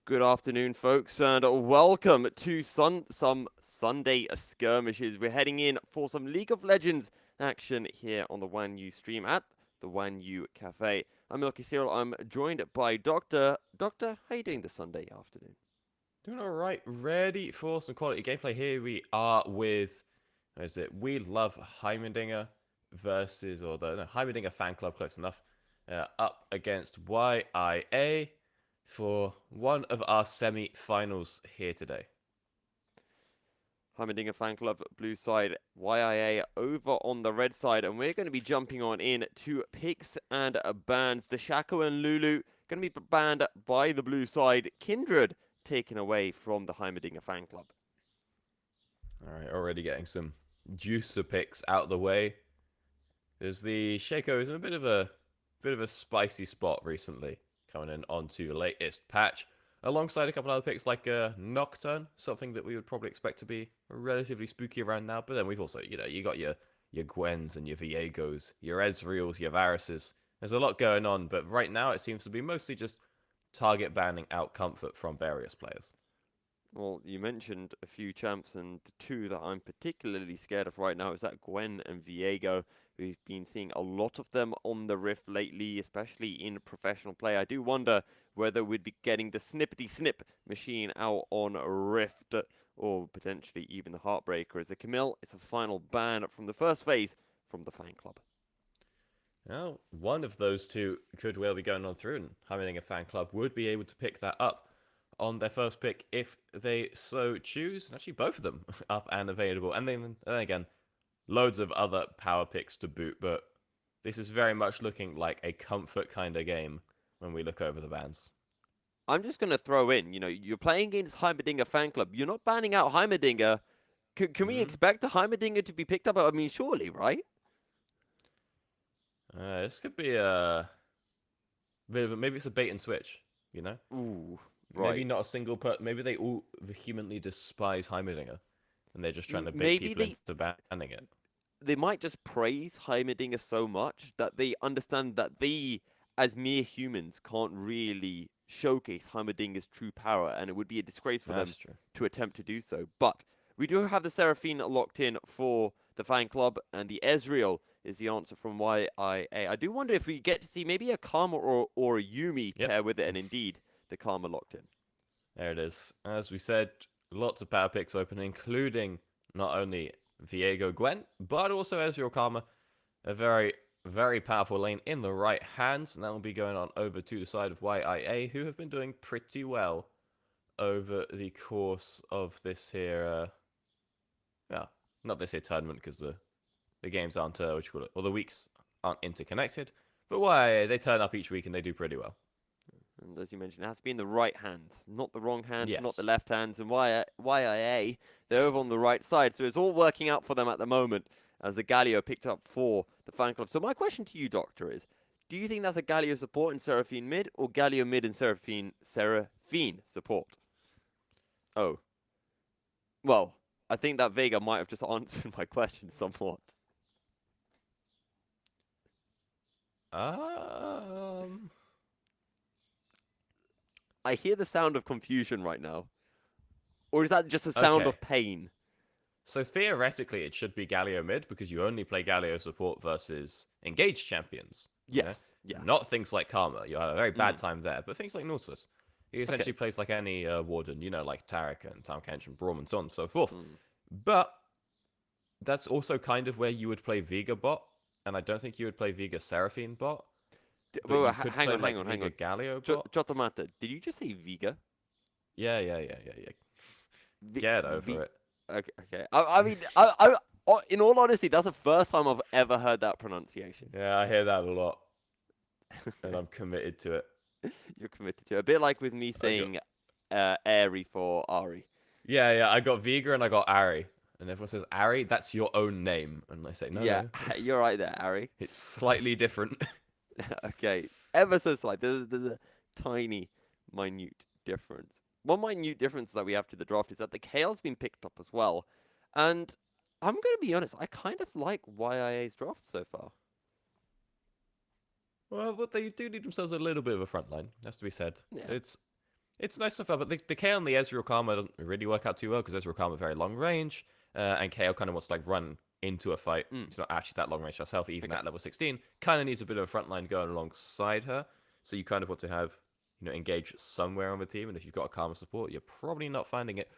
Good afternoon, folks, and welcome to some Sunday skirmishes. We're heading in for some League of Legends action here on the YIA stream at the YIA Cafe. I'm Milky Cyril. I'm joined by Doctor. Doctor, how you doing this Sunday afternoon? Doing all right. Ready for some quality gameplay. Here we are with, what is it? We Love Heimerdinger versus, or the no, Heimerdinger Fan Club, close enough, up against YIA for one of our semi-finals here today. Heimerdinger Fan Club, blue side, YIA over on the red side, and we're going to be jumping on in to picks and bans. The Shaco and Lulu going to be banned by the blue side. Kindred taken away from the Heimerdinger Fan Club. All right, already getting some juicer picks out of the way. As the Shaco is in a bit of a spicy spot recently, coming in onto the latest patch, alongside a couple other picks like Nocturne, something that we would probably expect to be relatively spooky around now. But then we've also, you got your Gwens and your Viegos, your Ezreals, your Varuses. There's a lot going on, but right now it seems to be mostly just target banning out comfort from various players. Well, you mentioned a few champs, and the two that I'm particularly scared of right now is that Gwen and Viego. We've been seeing a lot of them on the Rift lately, especially in professional play. I do wonder whether we'd be getting the snippety snip machine out on Rift, or potentially even the Heartbreaker. As a Camille, it's a final ban from the first phase from the fan club. Now, one of those two could well be going on through, and Heimerdinger Fan Club would be able to pick that up on their first pick if they so choose. And actually, both of them up and available. And then again, loads of other power picks to boot. But this is very much looking like a comfort kind of game when we look over the bans. I'm just going to throw in, you're playing against Heimerdinger fan club. You're not banning out Heimerdinger. Can we Mm-hmm. expect a Heimerdinger to be picked up? I mean, surely, right? This could be a bit of maybe it's a bait and switch. You know, Ooh, maybe right. not a single maybe they all vehemently despise Heimerdinger, and they're just trying to bait Maybe people into banning it. they might just praise Heimerdinger so much that they understand that they, as mere humans, can't really showcase Heimerdinger's true power, and it would be a disgrace for them That's true. to attempt to do so. But we do have the Seraphine locked in for the fan club, and the Ezreal is the answer from YIA. I do wonder if we get to see maybe a Karma or a Yumi Yep. pair with it, and indeed the Karma locked in. There it is. As we said, lots of power picks open, including not only Viego Gwen, but also Ezreal Karma. A very, very powerful lane in the right hands. And that will be going on over to the side of YIA, who have been doing pretty well over the course of this here. Yeah, not this here tournament, because the games aren't, what you call it, or the weeks aren't interconnected. But YIA, they turn up each week and they do pretty well. And as you mentioned, it has to be in the right hands, not the wrong hands, not the Yes. left hands. And YIA, they're over on the right side. So it's all working out for them at the moment as the Galio picked up for the fan club. So my question to you, Doctor, is do you think that's a Galio support in Seraphine mid or Galio mid and Seraphine support? Oh, well, I think that Vega might have just answered my question somewhat. Um. I hear the sound of confusion right now. Or is that just a sound Okay. of pain? So theoretically, it should be Galio mid because you only play Galio support versus engaged champions. You know, Yes. Yeah. not things like Karma. You have a very bad Mm. time there, but things like Nautilus. He Okay. essentially plays like any warden, like Tarek and Tam Kench and Braum and so on and so forth. Mm. But that's also kind of where you would play Vega bot, and I don't think you would play Vega Seraphine bot, but you could Hang play on, like hang Vega on. Galio bot. Jotomata, did you just say Viga? Yeah. V, Get over v it. okay, okay. I mean, in all honesty, that's the first time I've ever heard that pronunciation. Yeah, I hear that a lot, and I'm committed to it. You're committed to it. A bit like with me I got saying Airy for Ari. Yeah. I got Vega and I got Ari. And everyone says, Ari, that's your own name. And I say, no, Yeah, no. you're right there, Ari. It's slightly different. Okay, ever so slight. There's a tiny, minute difference. One minute difference that we have to the draft is that the Kale's been picked up as well. And I'm going to be honest, I kind of like YIA's draft so far. Well, but they do need themselves a little bit of a front line, has to be said. Yeah. It's It's nice so far, but the Kale and the Ezreal Karma doesn't really work out too well because Ezreal Karma very long range, and Kale kind of wants to like run into a fight. Mm, It's not actually that long range herself, even okay. at level 16. Kind of needs a bit of a frontline going alongside her, so you kind of want to have engage somewhere on the team. And if you've got a Karma support, you're probably not finding it.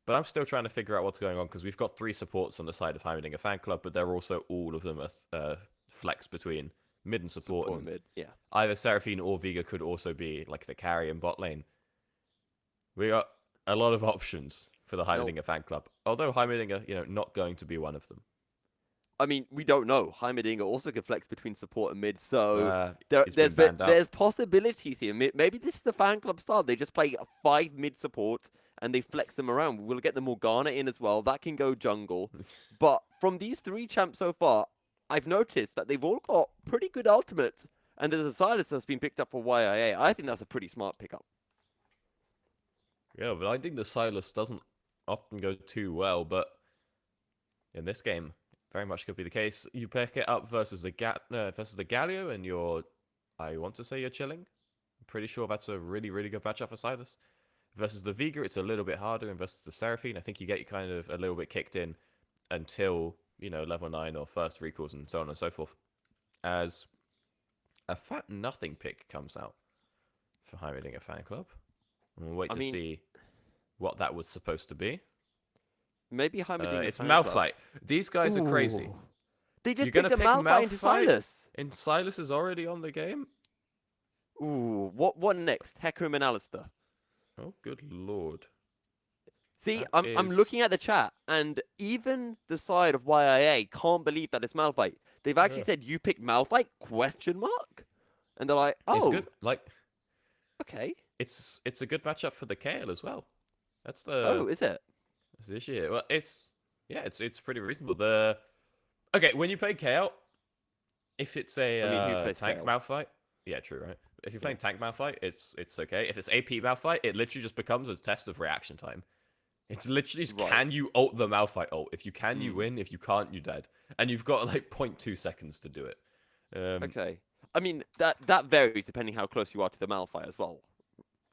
But I'm still trying to figure out what's going on because we've got 3 supports on the side of Heimerdinger fan club, but they're also all of them are flex between mid and support, Support and mid. Yeah. either Seraphine or Vega could also be like the carry in bot lane. We got a lot of options for the No, Heimerdinger fan club, although Heimerdinger, not going to be one of them. I mean, we don't know. Heimerdinger also can flex between support and mid, so It's been banned out. there's possibilities here. Maybe this is the fan club style. They just play 5 mid supports and they flex them around. We'll get the Morgana in as well. That can go jungle. But from these 3 champs so far, I've noticed that they've all got pretty good ultimates. And there's a Silas that's been picked up for YIA. I think that's a pretty smart pickup. Yeah, but I think the Silas doesn't often go too well, but in this game, very much could be the case. You pick it up versus the Galio, and I want to say you're chilling. I'm pretty sure that's a really, really good matchup for Silas. Versus the Vega, it's a little bit harder, and versus the Seraphine, I think you get kind of a little bit kicked in until, level 9 or first recalls and so on and so forth. As a fat nothing pick comes out for Heimerdinger Fan Club. We'll wait to see what that was supposed to be. Maybe Heimerdinger It's fan Malphite. club. These guys are crazy. Ooh. They just You're picked gonna a pick Malphite into Silas. And Silas is already on the game? Ooh, what next? Hecarim and Alistair. Oh, good lord. See, I'm looking at the chat, and even the side of YIA can't believe that it's Malphite. They've actually said, "You picked Malphite?" ? And they're like, "Oh, It's good. Like, okay." it's a good matchup for the Kale as well. That's Oh, is it? this year. Well, it's pretty reasonable. When you play Kale, if it's a I mean, who plays tank Kale? Malphite, yeah, true, right? If you're playing tank Malphite, it's okay. If it's AP Malphite, it literally just becomes a test of reaction time. It's literally just, Right. can you ult the Malphite ult? If you can, you win. If you can't, you're dead. And you've got like 0.2 seconds to do it. Okay. I mean, that varies depending how close you are to the Malphite as well.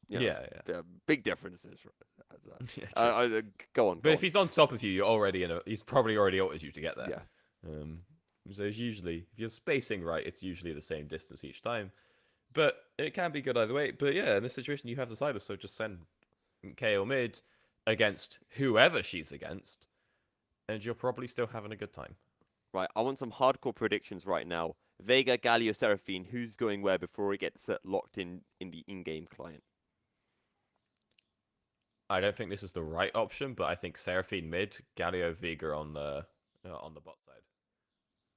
Yeah. There are big differences. Yeah, true. Go on. But if he's on top of you, you're already he's probably already ulted you to get there. Yeah. So it's usually, if you're spacing right, it's usually the same distance each time. But it can be good either way. But yeah, in this situation, you have the Silas, so just send KO mid against whoever she's against, and you're probably still having a good time. Right, I want some hardcore predictions right now. Vega, Galio, Seraphine, who's going where before it gets locked in the in-game client? I don't think this is the right option, but I think Seraphine mid, Galio Vega on the bot side.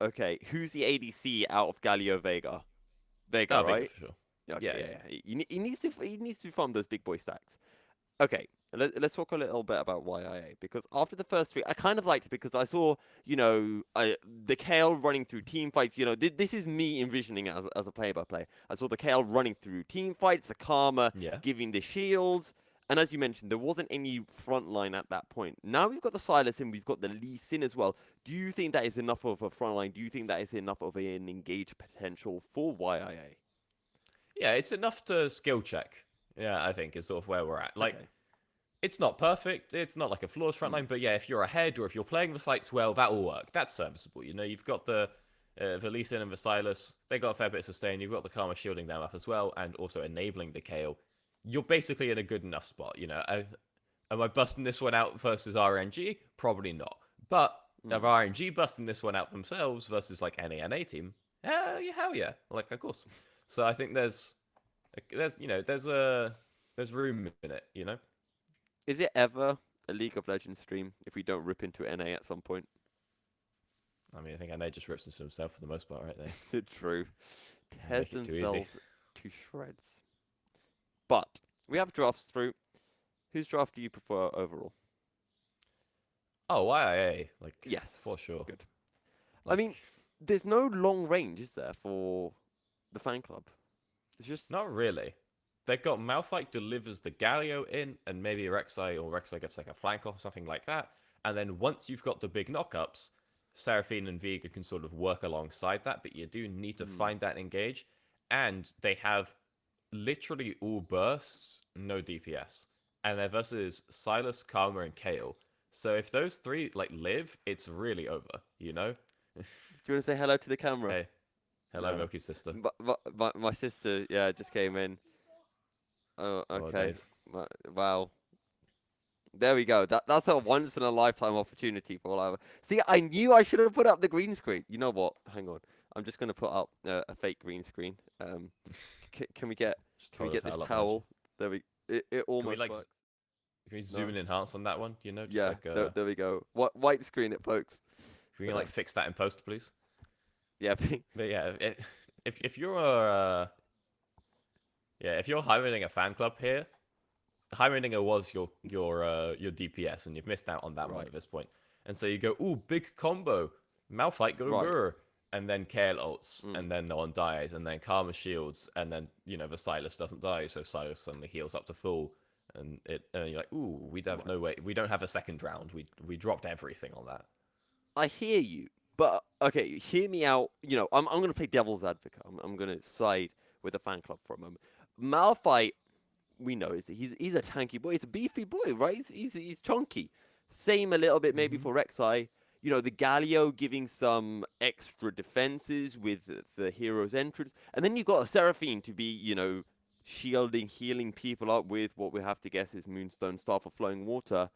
Okay, who's the ADC out of Galio Vega? Vega, right? Vega for sure. Yeah, okay, yeah. He needs to farm those big boy stacks. Okay, let's talk a little bit about YIA, because after the first 3, I kind of liked it because I saw, the Kale running through team fights. This is me envisioning it as a play-by-play. I saw the Kale running through team fights, the Karma giving the shields, and as you mentioned, there wasn't any front line at that point. Now we've got the Silas and we've got the Lee Sin as well. Do you think that is enough of a front line? Do you think that is enough of an engaged potential for YIA? Yeah, it's enough to skill check. Yeah, I think is sort of where we're at. Like, Okay. It's not perfect. It's not like a flawless front line, but yeah, if you're ahead or if you're playing the fights well, that will work. That's serviceable. You've got the Lee Sin and the Silas. They got a fair bit of sustain. You've got the Karma shielding them up as well, and also enabling the KO. You're basically in a good enough spot. Am I busting this one out versus RNG? Probably not. But are RNG busting this one out themselves versus like any NA team? Hell yeah. Like, of course. So I think there's room in it, Is it ever a League of Legends stream if we don't rip into NA at some point? I mean, I think NA just rips into himself for the most part, right there. True. Make Tears it too easy. themselves to shreds. But we have drafts through. Whose draft do you prefer overall? Oh, YIA. Like, Yes. for sure. Good. Like, I mean, there's no long range, is there, for the fan club? It's just... not really. They've got Malphite delivers the Galio in, and maybe Rek'Sai gets like a flank off or something like that. And then once you've got the big knockups, Seraphine and Vega can sort of work alongside that, but you do need to find that engage. And they have literally all bursts, no DPS, and they're versus Silas, Karma, and Kale. So if those three like live, it's really over. You know? Do you want to say hello to the camera? Hey, hello, No. Milky's sister. My sister, yeah, just came in. Oh, Oh okay. days. Wow. There we go. That's a once in a lifetime opportunity for all I ever. See, I knew I should have put up the green screen. You know what? Hang on. I'm just gonna put up a fake green screen. Can we get Just can we told us get how this a lot, man. towel? There we. It Can we almost like works. can we zoom No. and enhance on that one? You know, just Yeah. like There we go. What white screen it, folks. we can like fix that in post, please. Yeah. But yeah, if you're if you're hiring a fan club here, Heimerdinger was your DPS, and you've missed out on that one Right. at this point. And so you go, ooh, big combo, Malphite go Right. brr, and then Kale ults, Mm. and then no one dies, and then Karma shields, and then the Silas doesn't die, so Silas suddenly heals up to full, and you're like, ooh, we'd have no way, we don't have a second round, we dropped everything on that. I hear you, but okay, hear me out. I'm gonna play devil's advocate. I'm gonna side with the fan club for a moment. Malphite, we know he's a tanky boy. He's a beefy boy, right? He's chunky. Same a little bit maybe for Rek'Sai. The Galio giving some extra defenses with the hero's entrance, and then you've got a Seraphine to be shielding, healing people up with what we have to guess is Moonstone, Staff of Flowing Water.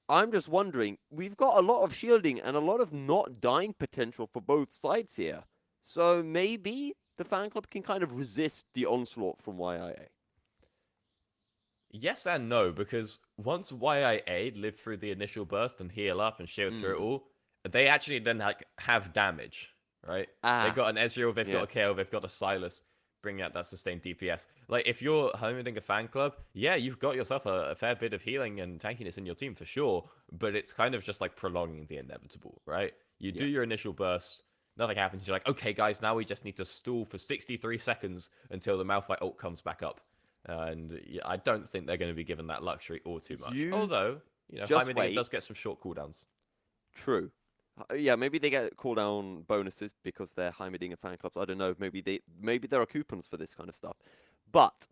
I'm just wondering, we've got a lot of shielding and a lot of not dying potential for both sides here. So maybe the fan club can kind of resist the onslaught from YIA. Yes and no, because once YIA live through the initial burst and heal up and shield through it all, they actually then have damage, right? They've got an Ezreal, they've got a KO, they've got a Silas, bringing out that sustained DPS. Like, if you're holding a fan club, yeah, you've got yourself a fair bit of healing and tankiness in your team for sure, but it's kind of just like prolonging the inevitable, right? You do your initial burst, nothing happens, you're like, okay, guys, now we just need to stall for 63 seconds until the Malphite ult comes back up. And I don't think they're going to be given that luxury or too much. Although, Heimerdinger does get some short cooldowns. True. Yeah, maybe they get cooldown bonuses because they're Heimerdinger fan clubs. I don't know. Maybe there are coupons for this kind of stuff. But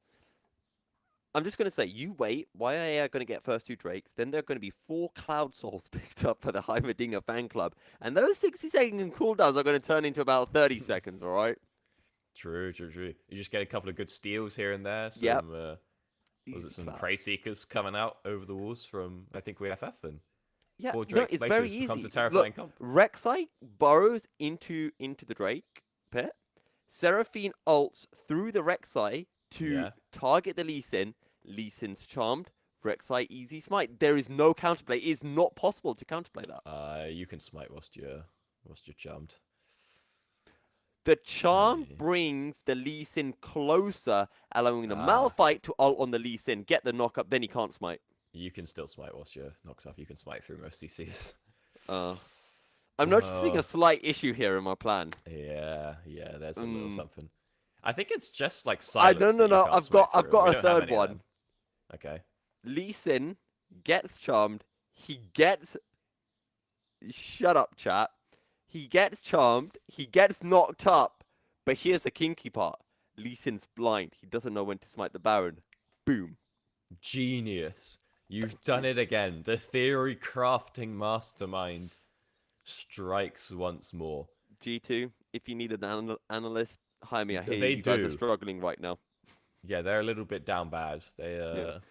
I'm just going to say, you wait. YIA are going to get first 2 Drakes. Then there are going to be 4 Cloud Souls picked up for the Heimerdinger fan club. And those 60-second cooldowns are going to turn into about 30 seconds, all right? True. You just get a couple of good steals here and there. Some, some Prey Seekers coming out over the walls from, I think, WFF, and 4 Drakes it's later very it easy. becomes a terrifying comp. Rek'Sai burrows into the Drake pit. Seraphine ults through the Rek'Sai to target the Lee Sin. Lee Sin's charmed. Rek'Sai easy smite. There is no counterplay. It is not possible to counterplay that. You can smite whilst you're charmed. The charm brings the Lee Sin closer, allowing the Malphite to ult on the Lee Sin, get the knock up, then he can't smite. You can still smite whilst you're knocked off. You can smite through most CCs. I'm noticing a slight issue here in my plan. Yeah, there's a little something. I think it's just like silence. No. I've got a third one. Okay. Lee Sin gets charmed. He gets. Shut up, chat. He gets charmed. He gets knocked up. But here's the kinky part. Lee Sin's blind. He doesn't know when to smite the Baron. Boom. Genius. You've done it again. The theory crafting mastermind strikes once more. G2, if you need an analyst, hire me. I hear They you guys are struggling right now. Yeah, they're a little bit down bad. But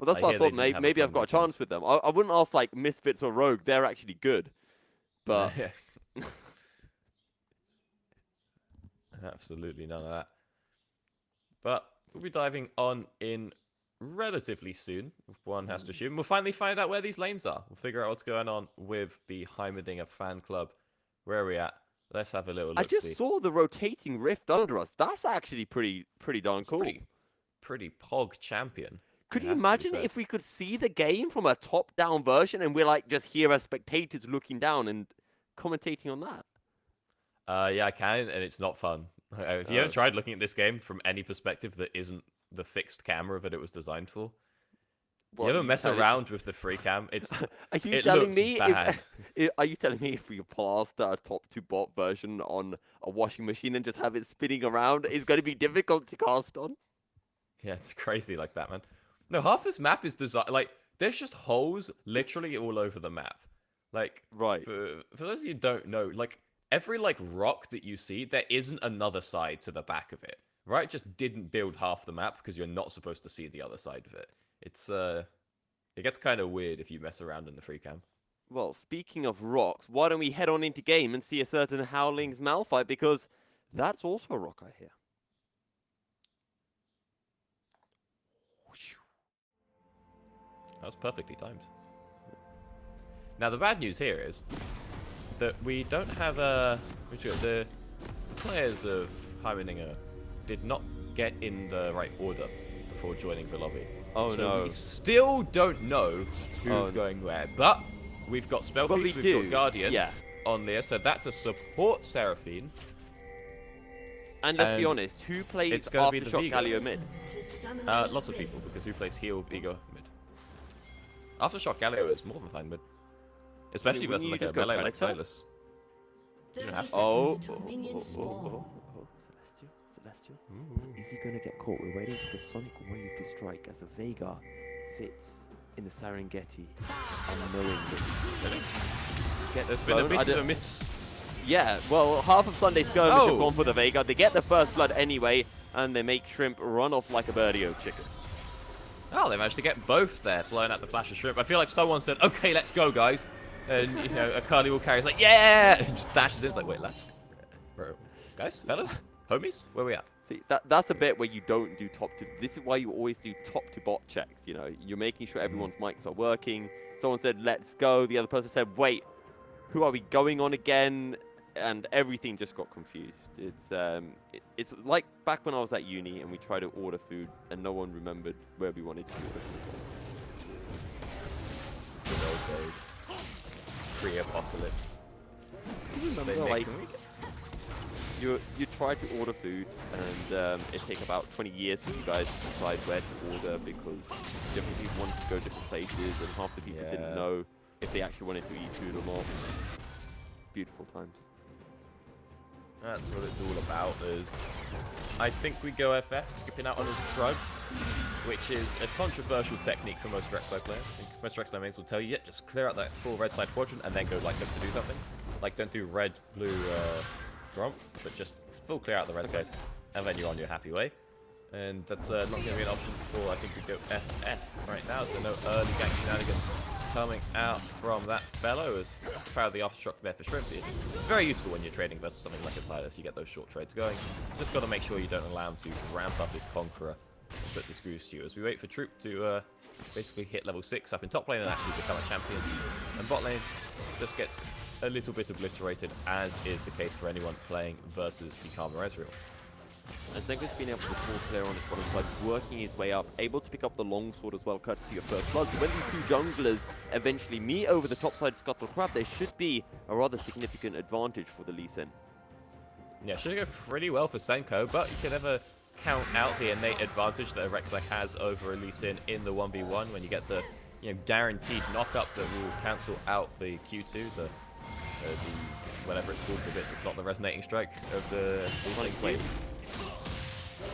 that's why I thought maybe I've got a chance with them. I wouldn't ask like Misfits or Rogue. They're actually good. But absolutely none of that. But we'll be diving on in relatively soon, if one has to assume. We'll finally find out where these lanes are. We'll figure out what's going on with the Heimerdinger fan club. Where are we at? Let's have a little look. I just saw the rotating rift under us. That's actually pretty darn cool. Pretty pog champion. Could you imagine if we could see the game from a top-down version and we're like just here as spectators looking down and commentating on that? Yeah, I can, and it's not fun. Have you ever tried looking at this game from any perspective that isn't the fixed camera that it was designed for? You ever mess around with the free cam? Are you telling me if we plaster a top to bot version on a washing machine and just have it spinning around, it's going to be difficult to cast on? Yeah, it's crazy like that, man. No, half this map is designed like there's just holes literally all over the map. Like Right. for those of you who don't know, like every like rock that you see, there isn't another side to the back of it. Right? Just didn't build half the map because you're not supposed to see the other side of it. It's it gets kind of weird if you mess around in the free cam. Well, speaking of rocks, why don't we head on into game and see a certain Howling's Malphite, because that's also a rock I hear. That was perfectly timed. Now the bad news here is that we don't have the players of Heimeninger did not get in the right order before joining the lobby. Oh so no. We still don't know who's going where, but we've got Spellpiece, we've got Guardian on there, so that's a support Seraphine. And let's be honest, who plays Aftershock Galio mid? Lots of people, because who plays heal Vigo mid? Aftershock Galio is more than fine mid. Especially versus like a melee like Silas. You don't have to. Celestial. Is he going to get caught? We're waiting for the Sonic Wave to strike as a Veigar sits in the Serengeti, unknowing that there's been a bit of a miss. Yeah, well, half of Sunday Skirmish have gone for the Veigar. They get the first blood anyway, and they make Shrimp run off like a birdie-o chicken. Oh, they managed to get both there, blowing out the flash of Shrimp. I feel like someone said, okay, let's go, guys. And, you know, Akali will carry. He's like, yeah! And just dashes in. It's like, wait, lads? Bro. Guys? Fellas? Homies? Where we at? See, that's a bit where you don't do top to... This is why you always do top to bot checks, you know. You're making sure everyone's mics are working. Someone said, let's go. The other person said, wait, who are we going on again? And everything just got confused. It's like back when I was at uni and we tried to order food and no one remembered where we wanted to order food from. Good old days. Pre-apocalypse. Remember, like, you try to order food and it takes about 20 years for you guys to decide where to order because different people wanted to go different places and half the people didn't know if they actually wanted to eat food or not. Beautiful times. That's what it's all about. Is I think we go FF, skipping out on his drugs, which is a controversial technique for most Rek'Sai players. I think most Rek'Sai mains will tell you, just clear out that full red side quadrant and then go like them to do something. Like don't do red, blue, Gromp, but just full clear out the red side, and then you're on your happy way. And that's not going to be an option for, I think, we go FF right now, so no early gank shenanigans coming out from that fellow. As proud of the aftershock there for Shrimp. It's very useful when you're trading versus something like a Silas. You get those short trades going. Just got to make sure you don't allow him to ramp up his Conqueror and put the screws to you. As we wait for Troop to basically hit level 6 up in top lane and actually become a champion. And bot lane just gets a little bit obliterated, as is the case for anyone playing versus the Karma Ezreal. And Zenko's been able to pull clear on his bottom side, working his way up, able to pick up the longsword as well, courtesy of first blood. So when these two junglers eventually meet over the top side Scuttle Crab, there should be a rather significant advantage for the Lee Sin. Yeah, should go pretty well for Senko, but you can never count out the innate advantage that Rek'Sai has over a Lee Sin in the 1v1 when you get the guaranteed knock-up that will cancel out the Q2, the whatever it's called, the bit that's not the resonating strike of the Queen.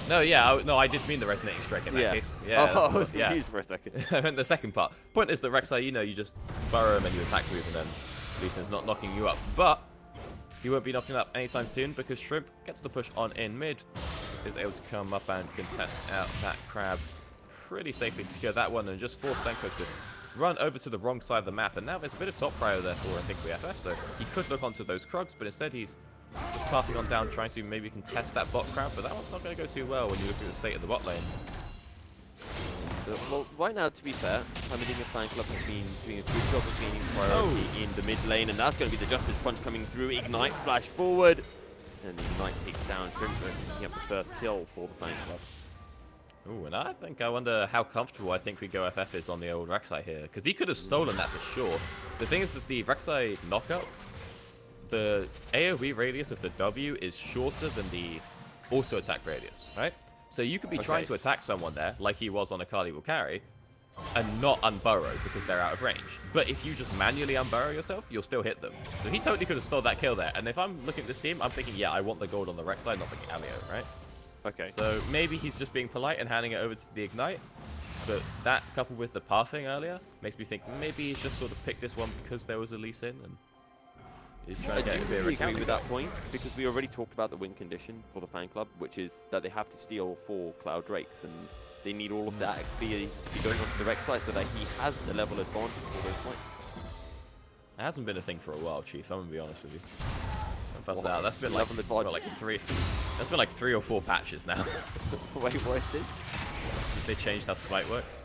No, yeah, no, I did mean the resonating strike in that case. Yeah, I was confused for a second. I meant the second part. Point is that Rek'Sai, you just burrow him and you attack move, and then Lee Sin's not knocking you up. But he won't be knocking up anytime soon because Shrimp gets the push on in mid, is able to come up and contest out that crab, pretty safely secure that one, and just force Senko to run over to the wrong side of the map. And now there's a bit of top prio there for, I think, the FF, so he could look onto those Krugs, but instead he's just pathing on down, trying to maybe contest that bot crowd, but that one's not going to go too well when you look at the state of the bot lane. Well, right now, to be fair, Heimeninger Fan Club has been doing a good job of gaining priority in the mid lane, and that's going to be the Justice Punch coming through. Ignite, flash forward, and the Ignite takes down Shrimp, picking up the first kill for the Fan Club. Ooh, and I wonder how comfortable I think we go FF is on the old Rek'Sai here, because he could have stolen that for sure. The thing is that the Rek'Sai knockup, the AoE radius of the W is shorter than the auto attack radius, right? So you could be trying to attack someone there, like he was on Akali will carry, and not unburrow because they're out of range. But if you just manually unburrow yourself, you'll still hit them. So he totally could have stole that kill there. And if I'm looking at this team, I'm thinking, yeah, I want the gold on the Rek'Sai, not thinking Alio, right? Okay. So maybe he's just being polite and handing it over to the Ignite. But that, coupled with the pathing earlier, makes me think maybe he's just sort of picked this one because there was a Lee Sin and he's trying to get a bit of a agree counter with that point, because we already talked about the win condition for the fan club, which is that they have to steal 4 Cloud Drakes, and they need all of that XP to be going onto the Rex side so that he has the level advantage for those points. It hasn't been a thing for a while, Chief. I'm gonna be honest with you. Out. That's been like, That's been like 3 or 4 patches now. Wait, what is this? Since they changed how Smite works.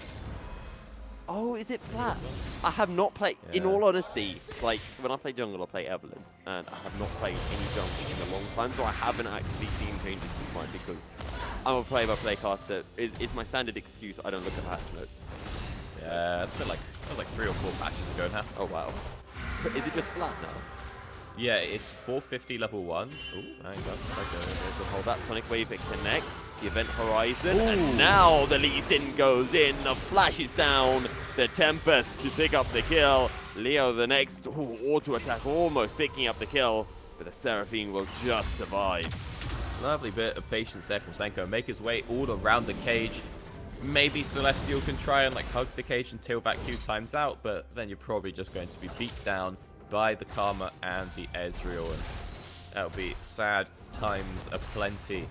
Oh, is it flat? I have not played, in all honesty, like, when I play jungle, I play Evelyn, and I have not played any jungle in a long time, so I haven't actually seen changes to Smite because I'm a play-by-play caster. It's my standard excuse, I don't look at patch notes. Yeah, it's been like, that was like 3 or 4 patches ago now. Oh, wow. Is it just flat now? Yeah, it's 450 level 1. Ooh, hang on. Hold that Sonic Wave, it connects. The event horizon, and now the Lee Sin goes in. The flash is down. The Tempest to pick up the kill. Leo the next auto attack, almost picking up the kill, but the Seraphine will just survive. Lovely bit of patience there from Senko. Make his way all around the cage. Maybe Celestial can try and like hug the cage and tail back Q times out, but then you're probably just going to be beat down by the Karma and the Ezreal, and that'll be sad times aplenty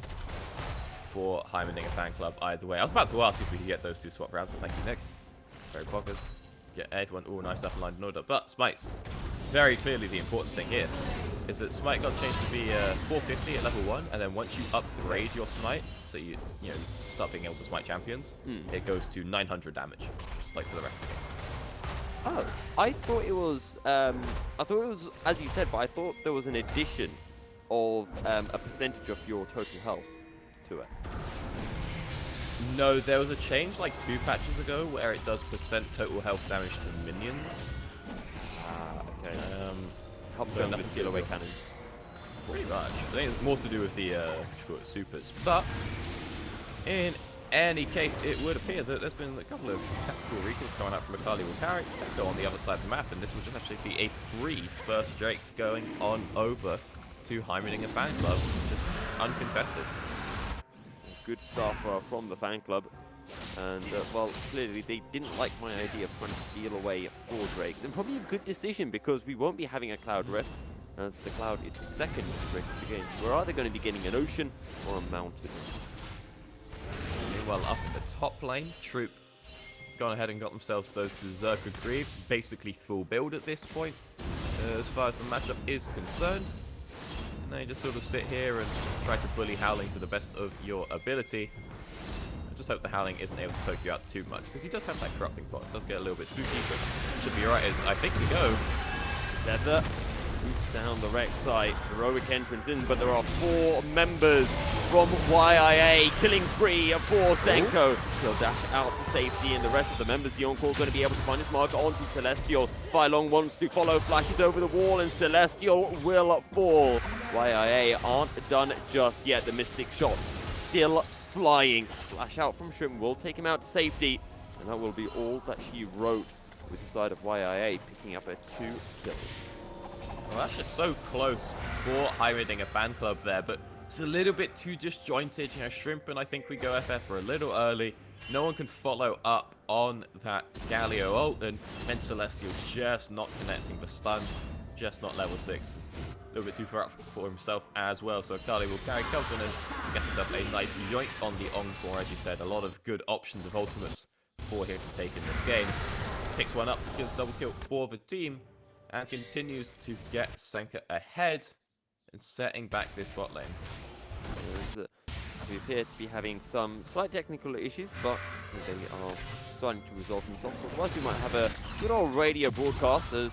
for Heimerdinger Fan Club either way. I was about to ask if we could get those 2 swap rounds, so thank you, Nick. Very poggers. Get everyone all nice up and lined in order. But Smites, very clearly the important thing here is that Smite got changed to be 450 at level 1, and then once you upgrade your Smite, so you start being able to Smite champions, it goes to 900 damage, like for the rest of the game. Oh, I thought it was, as you said, but I thought there was an addition of a percentage of your total health to it. No, there was a change like 2 patches ago where it does percent total health damage to minions. Okay. Helps them with steal away cannons. Pretty much. I think it's more to do with the supers. But in any case, it would appear that there's been a couple of tactical recalls coming out from Akali Wakari, Sector on the other side of the map, and this will just actually be a free first Drake going on over to Heimerdinger Fan Club, just uncontested. Good stuff from the fan club, and well, clearly they didn't like my idea of trying to steal away 4 Drakes, and probably a good decision because we won't be having a Cloud Rift, as the Cloud is the second Drake of the game. We're either going to be getting an Ocean or a Mountain. Meanwhile, up at the top lane, Troop gone ahead and got themselves those Berserker Greaves, basically full build at this point, as far as the matchup is concerned. And they just sort of sit here and try to bully Howling to the best of your ability. I just hope the Howling isn't able to poke you out too much, because he does have that corrupting pot. It does get a little bit spooky, but should be alright as I think we go. Tether boots down the Rex side, heroic entrance in, but there are 4 members from YIA. Killing spree for Senko. He'll dash out to safety, and the rest of the members, the Encore, going to be able to find his marker onto Celestial. Fylong wants to follow, flashes over the wall, and Celestial will fall. YIA aren't done just yet. The Mystic shot still flying. Flash out from Shrimp will take him out to safety, and that will be all that she wrote with the side of YIA, picking up a 2 kills. Well, that's just so close for Heimerdinger Fan Club there, but it's a little bit too disjointed. Shrimp and I think we go FF for a little early. No one can follow up on that Galio ult, and Celestial just not connecting the stun, just not level 6. A little bit too far up for himself as well, so Akali will carry Kelton and gets himself a nice yoink on the Encore. As you said, a lot of good options of ultimates for him to take in this game. Picks one up, secures a double kill for the team, and continues to get Senka ahead and setting back this bot lane. We appear to be having some slight technical issues, but they are starting to resolve themselves. Otherwise, we might have a good old radio broadcast as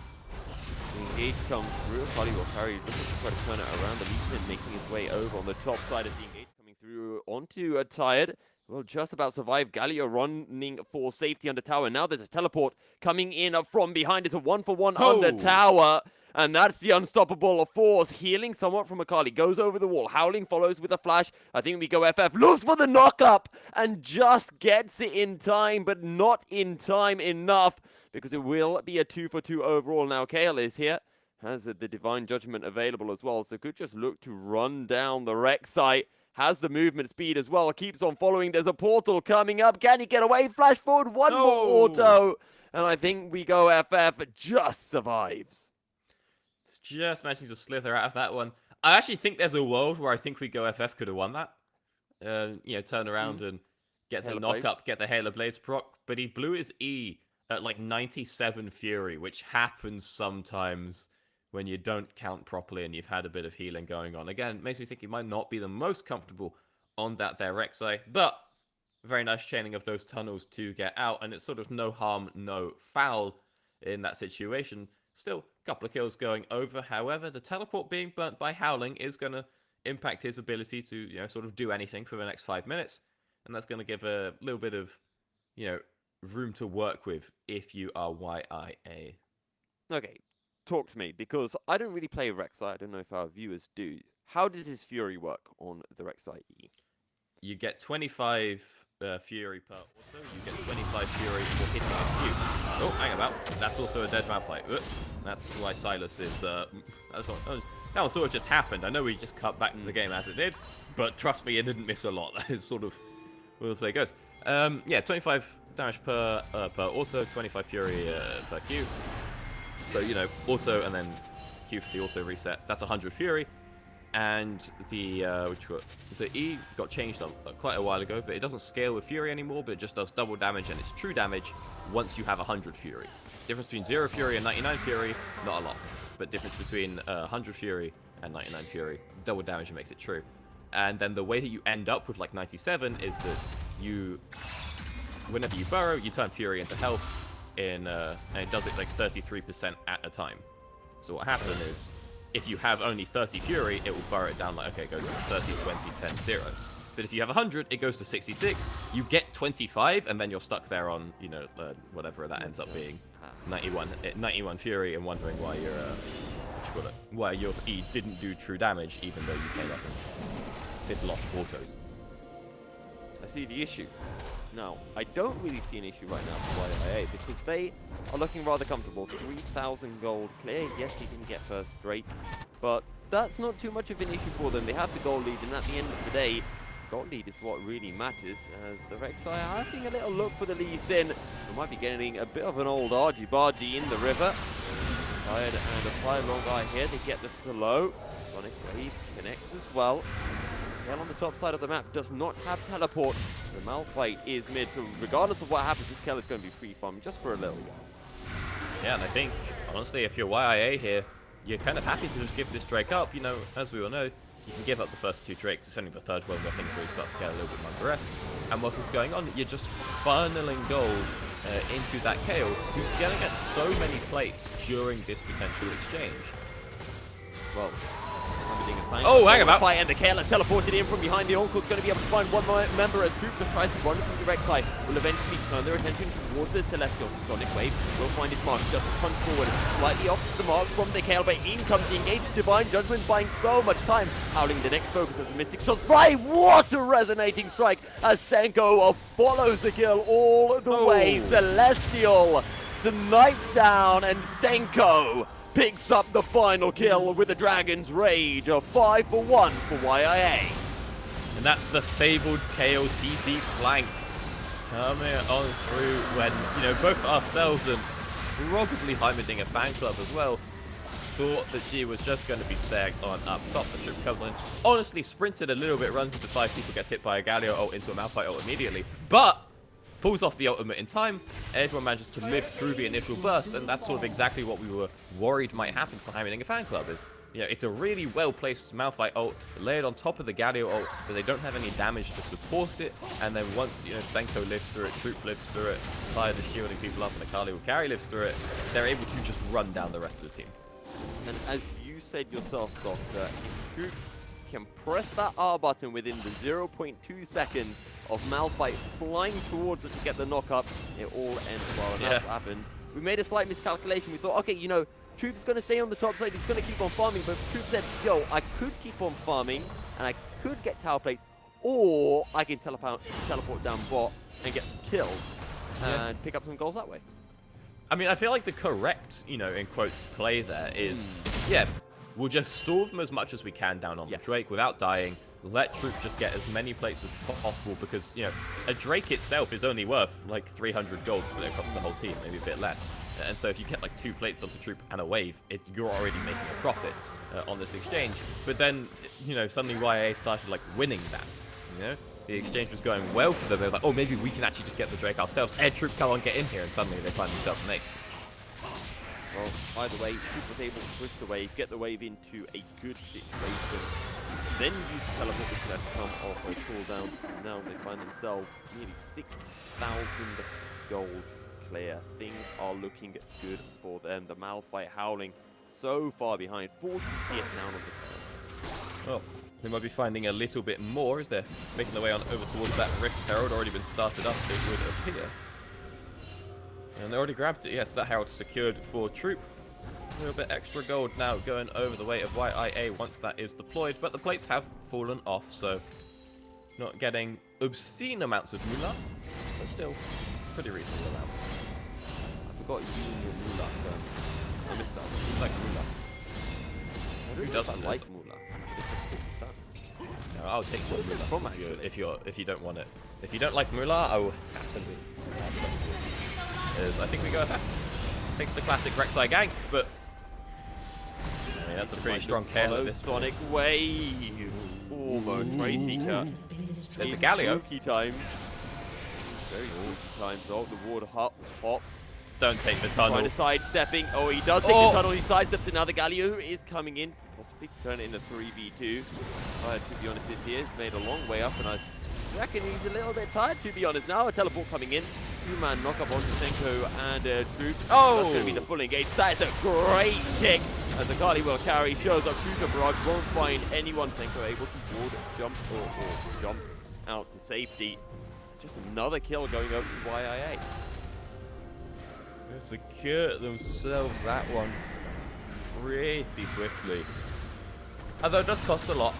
the engage comes through. Akali will carry, looking to try to turn it around. The Lee Sin making his way over on the top side of the engage, coming through onto a Tired. Will just about survive. Galio running for safety under tower. Now there's a teleport coming in from behind. It's a 1-for-1 under tower. And that's the unstoppable force. Healing somewhat from Akali. Goes over the wall. Howling follows with a flash. I think we go FF. Looks for the knock-up. And just gets it in time. But not in time enough. Because it will be a 2-for-2 overall. Now Kale is here. Has the Divine Judgment available as well. So could just look to run down the Rex site. has the movement speed as well, keeps on following. There's a portal coming up. Can he get away? Flash forward, one more auto. And I think we go FF, just survives. It's just managing to slither out of that one. I actually think there's a world where I think we go FF could have won that. Turn around and get the knock up, get the Halo Blades proc. But he blew his E at like 97 Fury, which happens sometimes when you don't count properly and you've had a bit of healing going on. Again, makes me think he might not be the most comfortable on that there Rek'Sai, but very nice chaining of those tunnels to get out, and it's sort of no harm, no foul in that situation. Still, a couple of kills going over. However, the teleport being burnt by Howling is going to impact his ability to, sort of do anything for the next 5 minutes, and that's going to give a little bit of, room to work with if you are YIA. Okay, talk to me, because I don't really play Rek'Sai. I don't know if our viewers do. How does his Fury work on the Rek'Sai E? You get 25 Fury per auto. You get 25 Fury for hitting a few. Oh, hang about. That's also a dead Malphite. That's why Silas is... that was sort of just happened. I know we just cut back to the game as it did, but trust me, it didn't miss a lot. That is sort of where the play goes. 25 damage per auto, 25 Fury per Q. So, auto and then Q for the auto reset. That's 100 Fury. And the E got changed quite a while ago, but it doesn't scale with Fury anymore, but it just does double damage, and it's true damage once you have 100 Fury. Difference between 0 Fury and 99 Fury, not a lot. But difference between 100 Fury and 99 Fury, double damage makes it true. And then the way that you end up with like 97 is that whenever you burrow, you turn Fury into health, and it does it like 33% at a time. So what happens is, if you have only 30 Fury, it will burrow it down like, okay, it goes to 30, 20, 10, 0. But if you have 100, it goes to 66. You get 25, and then you're stuck there on, whatever that ends up being, 91 Fury, and wondering why why your E didn't do true damage, even though you came up and did lost autos. I see the issue. Now, I don't really see an issue right now for YIA, because they are looking rather comfortable. 3,000 gold clear. Yes, he didn't get first straight, but that's not too much of an issue for them. They have the gold lead, and at the end of the day, gold lead is what really matters, as the Rek'Sai are having a little look for the Lee Sin. We might be getting a bit of an old argy-bargy in the river. Tired and a fly long guy here. They get the slow. Sonic Wave connects as well. Well, on the top side of the map does not have teleport. The Malphite is mid, so regardless of what happens, this kill is going to be free farm just for a little while. Yeah, and I think, honestly, if you're YIA here, you're kind of happy to just give this Drake up. As we all know, you can give up the first 2 Drakes. It's only the third one where things really start to get a little bit more aggressive. And whilst it's going on, you're just funneling gold into that Kayle, who's going to get so many plates during this potential exchange. Well, oh, hang about. And the Kayle has teleported in from behind. The Oncle's going to be able to find one more member as Troop just tries to run through the Rek'Sai. Will eventually turn their attention towards the Celestial. Sonic Wave will find his mark. Just punch forward, slightly off the mark from the Kayle, but in comes the engaged Divine Judgment, buying so much time. Howling the next focus as the Mystic Shots fly. What a resonating strike as Senko follows the kill all the way. Celestial sniped down, and Senko picks up the final kill with the Dragon's Rage. A 5-for-1 for YIA. And that's the fabled Kayle TP flank coming on through when, both ourselves and probably Heimerdinger fan club as well thought that she was just going to be staying on up top. The troop comes on, honestly sprinted a little bit, runs into 5 people, gets hit by a Galio ult into a Malphite ult immediately, but pulls off the ultimate in time. Everyone manages to live through the initial burst, and that's sort of exactly what we were worried might happen for Heimerdinger fan club. Is it's a really well-placed Malphite ult, layered on top of the Galio ult, but they don't have any damage to support it, and then once, Senko lives through it, Troop lives through it, Fire is shielding people up, and the Kali will carry lives through it, they're able to just run down the rest of the team. And as you said yourself, Doctor, if Troop can press that R button within the 0.2 seconds of Malphite flying towards it to get the knock up, it all ends well, and that's what happened. We made a slight miscalculation. We thought, okay, Troop's going to stay on the top side, he's going to keep on farming, but Troop said, yo, I could keep on farming, and I could get tower plates, or I can teleport down bot and get killed, and pick up some goals that way. I mean, I feel like the correct, in quotes, play there is, we'll just stall them as much as we can down on the Drake without dying. let Troop just get as many plates as possible because, you know, a Drake itself is only worth like 300 gold to put it across the whole team, maybe a bit less. And so if you get like 2 plates onto Troop and a wave, you're already making a profit on this exchange. But then, you know, suddenly YIA started like winning that, you know? The exchange was going well for them. They were like, oh, maybe we can actually just get the Drake ourselves. Air Troop, come on, get in here. And suddenly they find themselves an ace. Well, either way, Troop was able to push the wave, get the wave into a good situation, then use teleport, which had come off a cooldown. Now they find themselves nearly 6,000 gold clear. Things are looking good for them. The Malphite howling so far behind. 40 CS down on the turn. Well, they might be finding a little bit more as they're making their way on over towards that Rift Herald. Already been started up, it would appear. And they already grabbed it. Yes, that Herald secured for Troop. A little bit extra gold now going over the way of YIA once that is deployed. But the plates have fallen off, so not getting obscene amounts of moolah, but still pretty reasonable amount. I forgot you using your moolah term. I missed that one. You like moolah? Who doesn't like moolah? No, I'll take your moolah if you don't want it. If you don't like moolah, I will happily. I think we go ahead. Takes the classic Rek'Sai gank, but I mean, that's a pretty strong KO at this Sonic wave. Almost Tracy cut. There's a Galio. Spooky times. Very spooky times. Oh, the ward hop. Don't take the tunnel. Trying to sidestepping. Oh, he does take the tunnel. He sidesteps it. Now the Galio is coming in. Possibly turn it into 3v2. To be honest, this year has made a long way up, and I reckon he's a little bit tired, to be honest. Now a teleport coming in. 2-man knockup onto Senko and Troop. Oh! That's going to be the full engage. That is a great kick as the Kali will carry. Shows up Shooter Barrage. Won't find anyone. Senko able to ward, jump, or jump out to safety. Just another kill going over to YIA. They secured themselves that one pretty swiftly. Although it does cost a lot.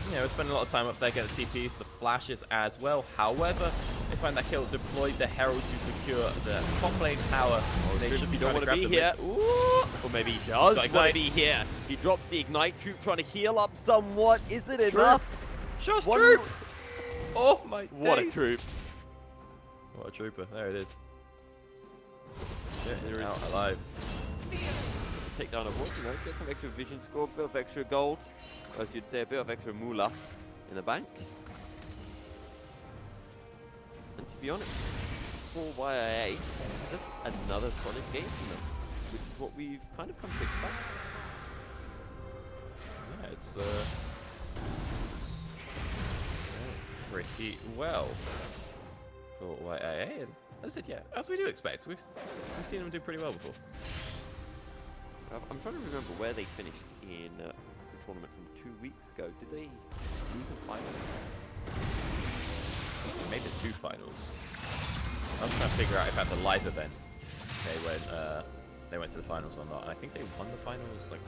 You know, we spend a lot of time up there, get the TPs, the flashes as well. However, they find that kill, deployed the Herald to secure the top lane tower. They should be don't want to be here. Ooh. Or maybe he does want to be here. He drops the Ignite. Troop trying to heal up somewhat. Is it enough? Just Troop! Oh my days. What a Troop. What a trooper. There it is. Getting out alive. Take down a ward, you know, get some extra vision score, a bit of extra gold, or as you'd say, a bit of extra moolah in the bank. And to be honest, for YIA, just another solid game from them, which is what we've kind of come to expect. Yeah, it's pretty well for YIA, and as I said, yeah, as we do expect, we've seen them do pretty well before. I'm trying to remember where they finished in the tournament from 2 weeks ago. Did they lose the final? They made the 2 finals. I was trying to figure out if at the live event they went to the finals or not. And I think they won the finals. Like,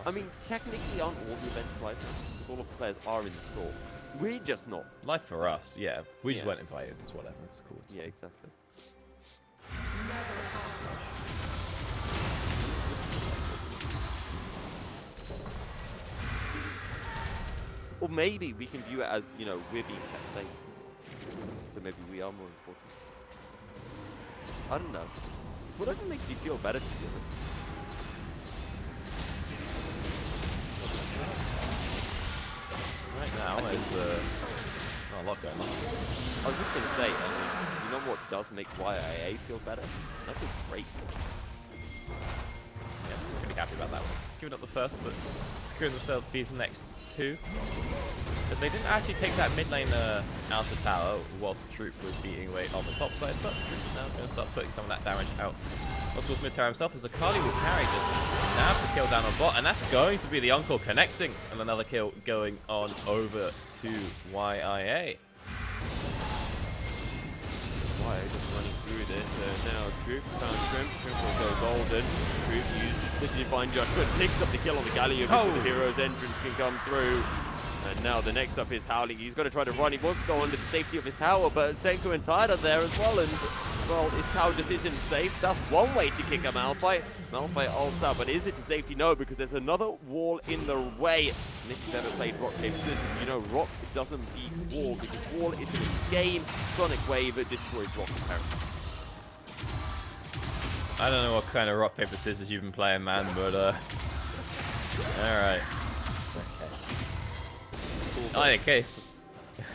I mean, technically aren't all the events live because all of the players are in the store. We're just not. Live for us, yeah. We just weren't invited. It's whatever. It's cool. It's yeah, exactly. Or maybe we can view it as, you know, we're being kept safe. So maybe we are more important. I don't know. It's whatever makes you feel better, to be honest. Right now, there's not a lot going on. I was just going to say, I mean, you know what does make YIA feel better? That's a great one. Yeah, I'm pretty happy about that one. Giving up the first, but securing themselves these next 2. Because they didn't actually take that mid lane out of tower whilst Troop was beating away on the top side, but Troop's now going to start putting some of that damage out. Not towards mid tower himself as Akali will carry just now to kill down on bot, and that's going to be the Uncle connecting, and another kill going on over to YIA. YIA just running through this. Now Troop found Shrimp. Shrimp will go golden. Troop uses the divine judgment, picks up the kill on the Galio before the hero's entrance can come through. And now the next up is Howling. He's going to try to run. He wants to go under the safety of his tower, but Senko and Tide are there as well. And, well, his tower just isn't safe. That's one way to kick a Malphite. Malphite ults out, but is it to safety? No, because there's another wall in the way. And if you've ever played Rock, Paper, Scissors, you know Rock doesn't beat Wall, because Wall is an in-game Sonic Wave that destroys Rock apparently. I don't know what kind of rock, paper, scissors you've been playing, man, but, alright. In any case,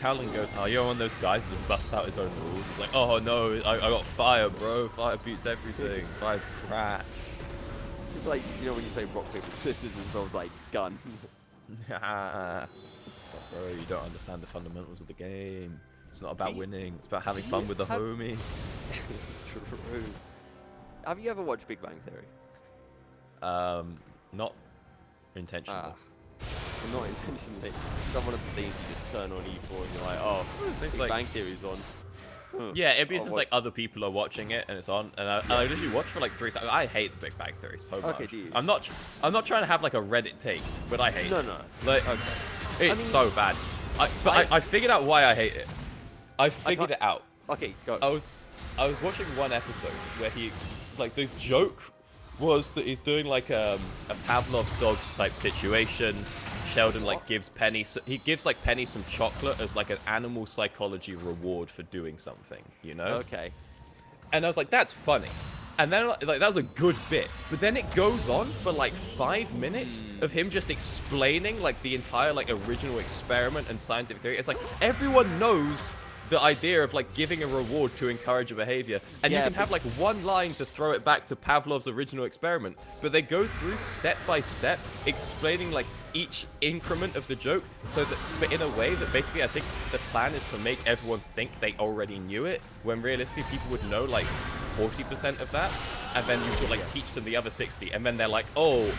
Howling goes, oh, you're one of those guys who busts out his own rules. He's like, oh no, I got fire, bro. Fire beats everything. Fire's crap. It's like, you know, when you play Rock, Paper, Scissors, and someone's like, gun. Bro, you don't understand the fundamentals of the game. It's not about winning. It's about having fun with the homies. True. Have you ever watched Big Bang Theory? Not intentionally. Not intentionally. Some one of the things you just turn on E4 and you're like, oh, Big Bang Theory's on. Yeah, it'd be just like other people are watching it and it's on, and I literally watch for like 3 seconds. I hate the Big Bang Theory so much. Okay, I'm not trying to have like a Reddit take, but I hate it. No. Like, it's so bad. I figured out why I hate it. I figured it out. Okay, go. I was watching one episode where the joke was that he's doing like a Pavlov's dogs type situation. Sheldon gives Penny Penny some chocolate as like an animal psychology reward for doing something, you know? Okay. And I was like, that's funny. And then that was a good bit. But then it goes on for like 5 minutes of him just explaining like the entire like original experiment and scientific theory. It's like everyone knows the idea of like giving a reward to encourage a behavior, and you can have like one line to throw it back to Pavlov's original experiment, but they go through step by step explaining like each increment of the joke, so that but in a way that basically I think the plan is to make everyone think they already knew it, when realistically people would know like 40% of that, and then you could like teach them the other 60, and then they're like, oh,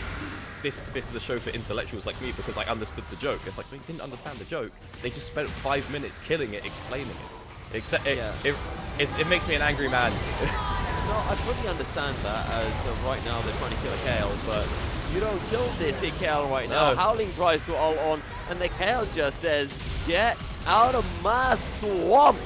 this is a show for intellectuals like me because I understood the joke. It's like, they didn't understand the joke. They just spent 5 minutes killing it, explaining it. Except it makes me an angry man. No, I fully understand that, as right now they're trying to kill a Kale, but you don't kill this big Kale right now. No. Howling tries to ult on, and the Kale just says, get out of my swamp!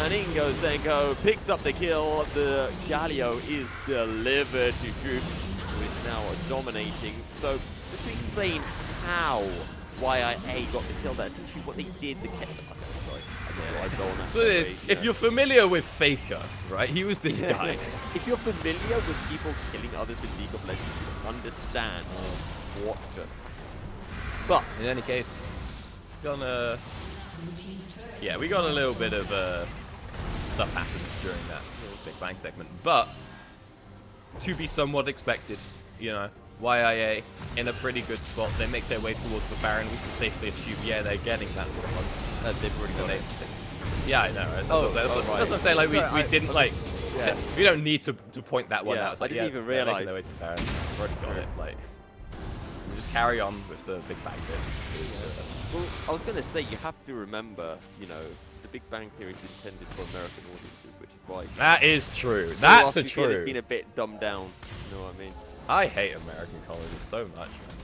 And Ingo Senko picks up the kill. The Galio is delivered to Droop, who is now dominating. So, just to explain how YIA got the kill, that's actually what they did to Kale. So it is, if you're familiar with Faker, right, he was this guy. If you're familiar with people killing others in League of Legends, you understand what the... But, in any case, it's gonna... Yeah, we got a little bit of stuff happens during that little Big Bang segment, but to be somewhat expected, you know, YIA in a pretty good spot. They make their way towards the Baron. We can safely assume, yeah, they're getting that one. They've already done it. Yeah, I know. Right? That's what I'm saying. Like we didn't like. Yeah. We don't need to point that one out. It's like, I didn't even realize. They're making their way to Baron. We've already got it. Like, we just carry on with the Big Bang bits. Well, I was gonna say you have to remember, you know, the Big Bang Theory is intended for American audiences, which is why. That is true. That's a true. It's been a bit dumbed down. You know what I mean? I hate American comedy so much, man.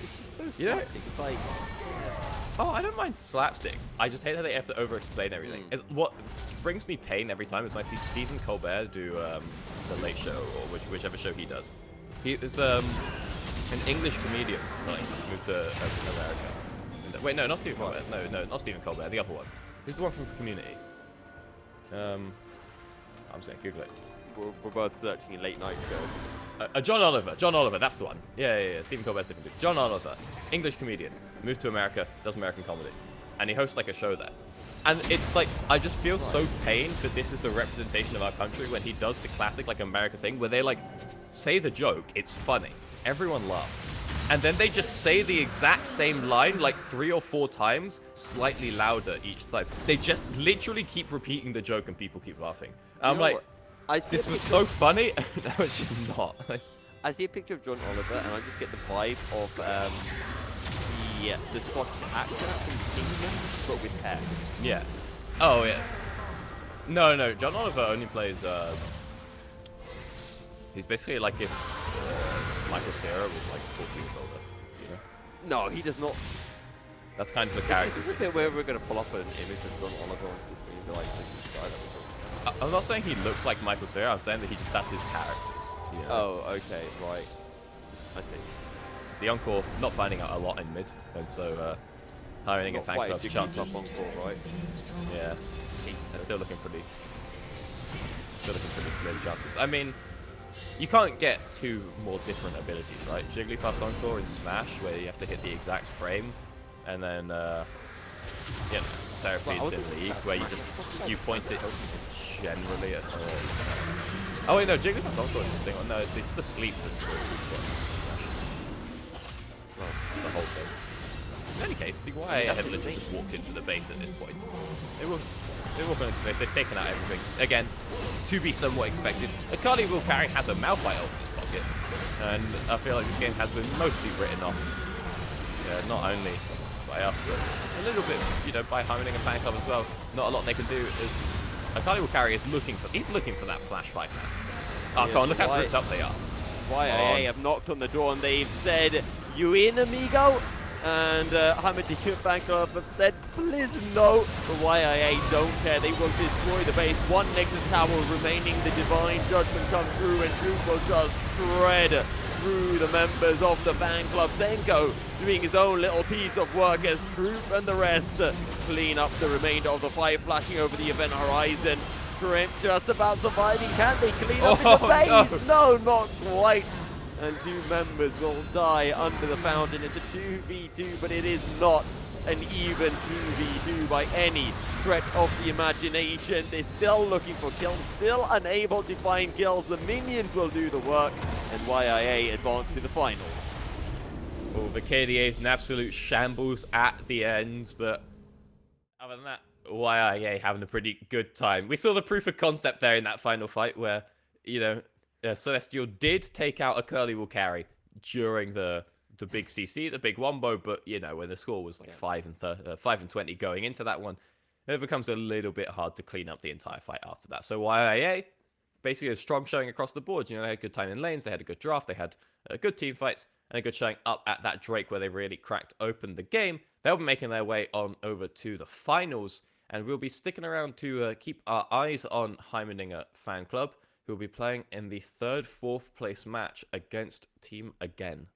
It's just so slapstick. It's like... Oh, I don't mind slapstick. I just hate how they have to over-explain everything. What brings me pain every time is when I see Stephen Colbert do The Late Show, or whichever show he does. He is an English comedian, like, moved to America. Wait, no, not Stephen Colbert. No, not Stephen Colbert. The other one. Who's the one from Community? I'm just gonna Google it. We're both searching in late night shows. John Oliver, that's the one. Yeah. Stephen Colbert's different dude. John Oliver, English comedian, moved to America, does American comedy, and he hosts like a show there. And it's like, I just feel so pained that this is the representation of our country when he does the classic like American thing where they like say the joke, it's funny, everyone laughs, and then they just say the exact same line like 3 or 4 times, slightly louder each time. They just literally keep repeating the joke and people keep laughing. I'm like, this was so funny, and now it's just not. I see a picture of John Oliver, and I just get the vibe of the Scottish actor from England, but with hair. Yeah. Oh, yeah. No, John Oliver only plays, he's basically like if Michael Cera was like 40 years older, you know? No, he does not. That's kind of the Is characters. this a bit where we're going to pull up an image of John Oliver on the screen and be like, this is the guy that we're talking about? I'm not saying he looks like Michael Cera. I'm saying that that's his characters. You know? Oh, okay, right. I see. It's the Encore not finding out a lot in mid, and so hiring a Not fan quite a club Jigglypuff chances. encore, right? Yeah, they're still looking pretty slim chances. I mean, you can't get two more different abilities, right? Jigglypuff's Encore in Smash, where you have to hit the exact frame, and then you know, Seraphine's in League, where you point it generally at her. Oh wait, no, Jigglypuff's Encore is the single. No, it's the sleep that's the sweet spot. Well, it's a whole thing. In any case, the YIA have literally just walked into the base at this point. They walk into the base, they've taken out everything. Again, to be somewhat expected, Akali will carry has a Malphite ult in his pocket, and I feel like this game has been mostly written off. Yeah, not only by us, but a little bit, you know, by Harmoning and Fan Club as well. Not a lot they can do is Akali will carry is looking for that flash fight, man. Oh, come on, look how gripped up they are. YIA have knocked on the door and they've said, "You in, amigo?" And Hamid the Fan Club have said, "Please no." But YIA don't care. They will destroy the base. One Nexus Tower remaining. The Divine Judgment comes through and Troop will just shred through the members of the Fan Club. Senko doing his own little piece of work as Troop and the rest clean up the remainder of the fight, flashing over the event horizon. Shrimp just about surviving. Can they clean up in the base? No, not quite. And two members will die under the fountain. It's a 2v2, but it is not an even 2v2 by any stretch of the imagination. They're still looking for kills, still unable to find kills. The minions will do the work, and YIA advance to the finals. Oh, the KDA is an absolute shambles at the end, but other than that, YIA having a pretty good time. We saw the proof of concept there in that final fight where, you know, Celestial did take out a Curly will carry during the big CC, the big wombo, but you know when the score was like 5 and 20 going into that one, it becomes a little bit hard to clean up the entire fight after that. So YIA basically a strong showing across the board. You know, they had good time in lanes, they had a good draft, they had good team fights, and a good showing up at that Drake where they really cracked open the game. They'll be making their way on over to the finals, and we'll be sticking around to keep our eyes on Heimerdinger Fan Club, who will be playing in the 3rd, 4th place match against Team Again.